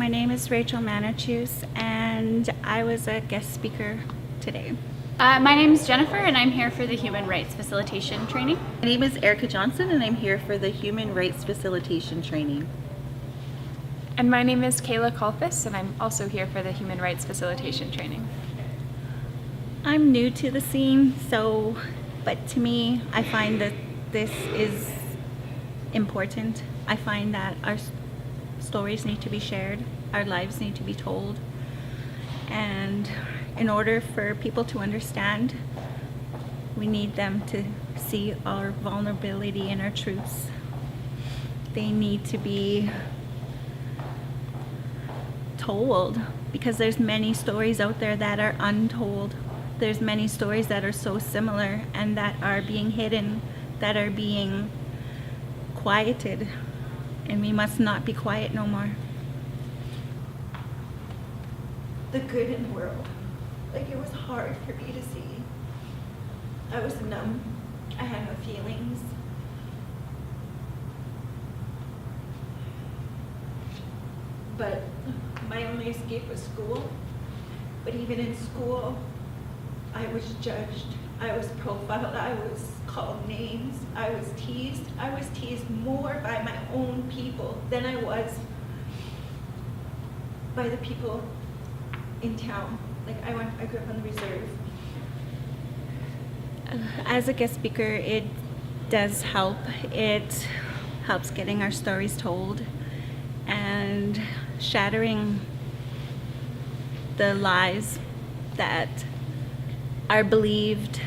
My name is Rachel Manichus, and I was a guest speaker today. My name is Jennifer, and I'm here for the Human Rights Facilitation training. My name is Erica Johnson, and I'm here for the Human Rights Facilitation training. And my name is Kayla Kalfis, and I'm also here for the Human Rights Facilitation training. I'm new to the scene, but to me, I find that this is important. I find that our stories need to be shared, our lives need to be told, and in order for people to understand, we need them to see our vulnerability and our truths. They need to be told, because there's many stories out there that are untold. There's many stories that are so similar and that are being hidden, that are being quieted, and we must not be quiet no more. The good in the world. Like, it was hard for me to see. I was numb. I had no feelings. But my only escape was school. But even in school, I was judged. I was profiled. I was called names. I was teased. I was teased more by my own people than I was by the people in town. Like, I grew up on the reserve. As a guest speaker, it does help. It helps getting our stories told and shattering the lies that are believed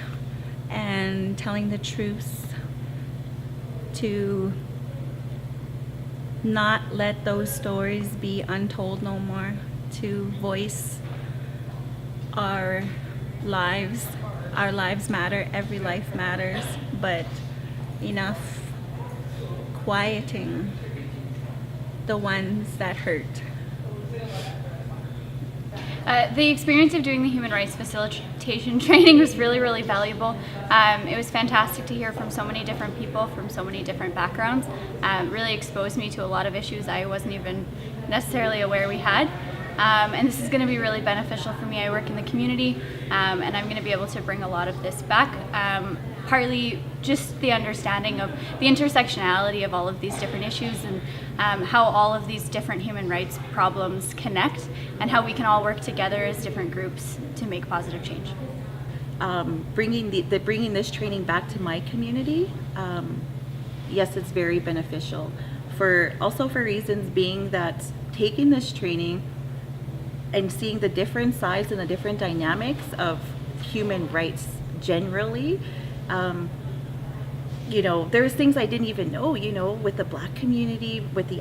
and telling the truth, to not let those stories be untold no more, to voice our lives. Our lives matter, every life matters, but enough quieting the ones that hurt. The experience of doing the Human Rights Facilitation training was really, really valuable. It was fantastic to hear from so many different people from so many different backgrounds. Really exposed me to a lot of issues I wasn't even necessarily aware we had. And this is going to be really beneficial for me. I work in the community, and I'm going to be able to bring a lot of this back. Partly just the understanding of the intersectionality of all of these different issues, and how all of these different human rights problems connect, and how we can all work together as different groups to make positive change. Bringing this training back to my community, yes, it's very beneficial. For reasons being that taking this training and seeing the different sides and the different dynamics of human rights generally, there's things I didn't even know, with the Black community, with the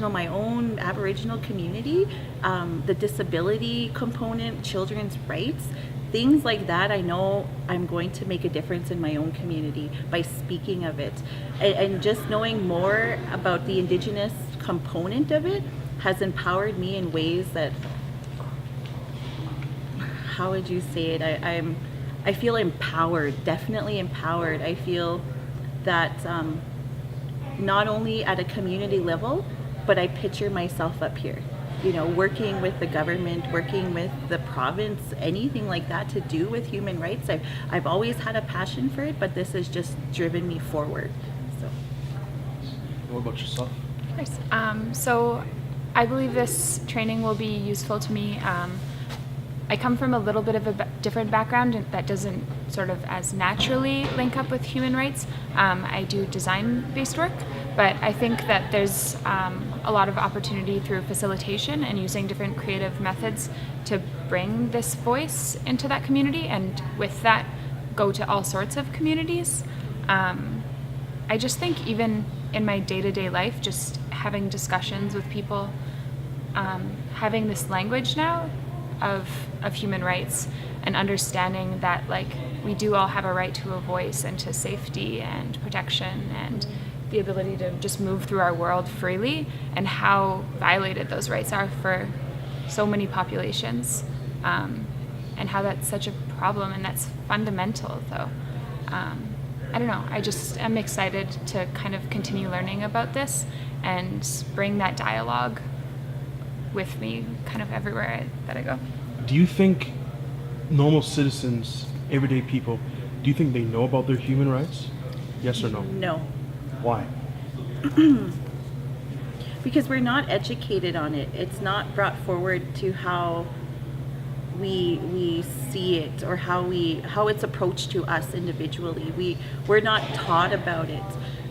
my own Aboriginal community, the disability component, children's rights, things like that. I know I'm going to make a difference in my own community by speaking of it. And just knowing more about the Indigenous component of it has empowered me in ways that, how would you say it? I feel empowered, definitely empowered. I feel that not only at a community level, but I picture myself up here, working with the government, working with the province, anything like that to do with human rights. I've always had a passion for it, but this has just driven me forward. So. What about yourself? Of course. So I believe this training will be useful to me. I come from a little bit of a different background that doesn't sort of as naturally link up with human rights. I do design-based work, but I think that there's a lot of opportunity through facilitation and using different creative methods to bring this voice into that community, and with that, go to all sorts of communities. I just think even in my day-to-day life, just having discussions with people, having this language now of human rights, and understanding that, like, we do all have a right to a voice and to safety and protection and the ability to just move through our world freely, and how violated those rights are for so many populations, and how that's such a problem, and that's fundamental, though. I don't know, I just am excited to kind of continue learning about this and bring that dialogue with me kind of everywhere that I go. Do you think normal citizens, everyday people, do you think they know about their human rights? Yes or no? No. Why? Because we're not educated on it. It's not brought forward to how we see it, or how it's approached to us individually. We're not taught about it.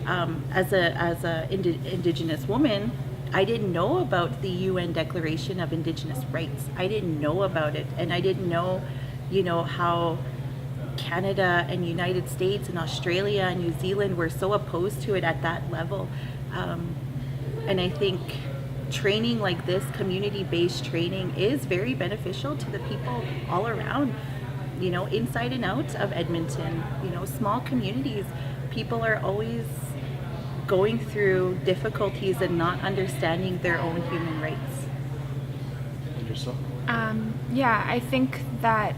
As a Indigenous woman, I didn't know about the UN Declaration of Indigenous Rights. I didn't know about it, and I didn't know, how Canada and United States and Australia and New Zealand were so opposed to it at that level. And I think training like this, community-based training, is very beneficial to the people all around, inside and out of Edmonton. Small communities, people are always going through difficulties and not understanding their own human rights. And yourself? Yeah, I think that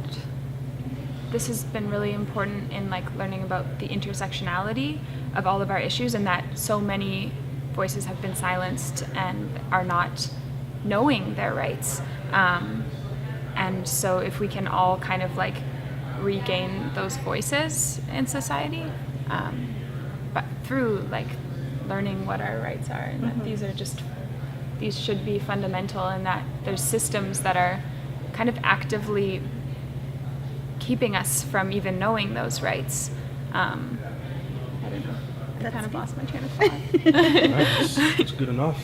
this has been really important in learning about the intersectionality of all of our issues, and that so many voices have been silenced and are not knowing their rights. And so if we can all kind of regain those voices in society, but through learning what our rights are, and that these should be fundamental, and that there's systems that are kind of actively keeping us from even knowing those rights. I don't know. I kind of lost my train of thought. All right, that's good enough.